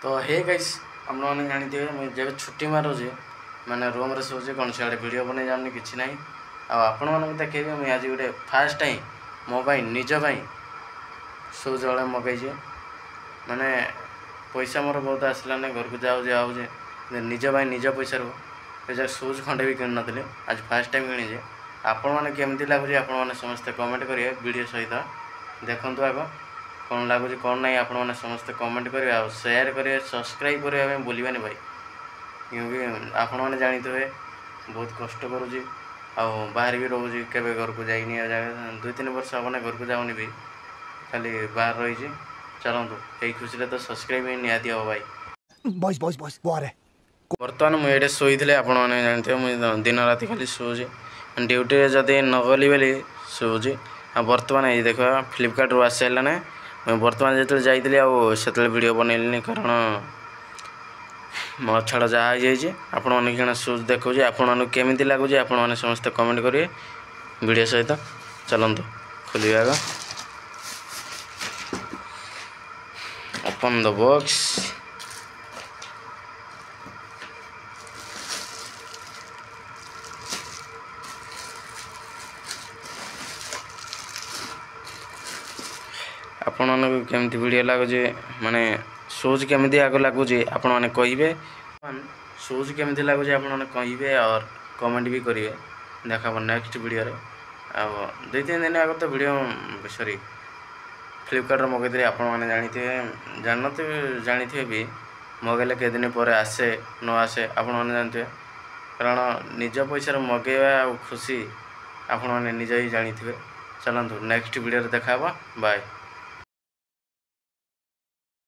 तो hey guys आप जानते मुझे जब छुट्टी मारूँ मैंने रूम रे सोचे कौन से वीडियो बन जाऊनी कि ना आपण मानक देखेबी मुझे आज गोटे फास्ट टाइम मो निज शूज वाले मगैजे माने पैसा मोर बहुत आसलाने घर को जाऊे निज निज पैसा रू शूज खंडे भी किन नी आज फास्ट टाइम किणीजे आपण मैंने केमती लगुच आपण मैंने समस्ते कमेंट करेंगे वीडियो सहित देखु आग कौन लगुच कौन ना आपण मैंने समस्ते कमेंट करेंगे आ शेयर करेंगे सब्सक्राइब करेंगे भूलवानी भाई क्योंकि आपण मैंने जानते बहुत कष्ट करुँच बाहर भी रोचे के घर को जाइनी 2-3 वर्ष हम घर को जाऊनी भी खाली बाहर रही चलतु यही खुशी तो सब्सक्राइब निहाती हम भाई बर्तमान मुझे शोई आपण मैंने जानते मुझे दिन राति खाली शोचे ड्यूटी जदि नगली बोली शोचे बर्तमान ये देख फ्लिपकार्ट रू आसी सारे मुझे बर्तमान जो जाइए से वीडियो बनैली कारण मो छाड़ जहाँ हो आपण मैंने शूज देखो आपण केमी लगुच आपण मैंने समस्त कमेंट करेंगे वीडियो सहित चलतु खोलिए ओपन द बॉक्स आपण मानक केमती वीडियो लगुच माने शूज केमती आग लगुच आपण मैंने कहे शूज केमती लगुच आपण मैंने कहे और कमेंट भी करेंगे देखा नेक्स्ट वीडियो रे आ 2-3 दिन आगे तो वीडियो सॉरी फ्लिपकार्ट मगैली आपण मैंने जानते भी मगैले के दिन पर आसे न आसे आपण मैंने जानते कारण निज पैसा मगेवा खुशी आपण मैंने निज ही जानते चलतु नेक्स्ट वीडियो देखा बाय।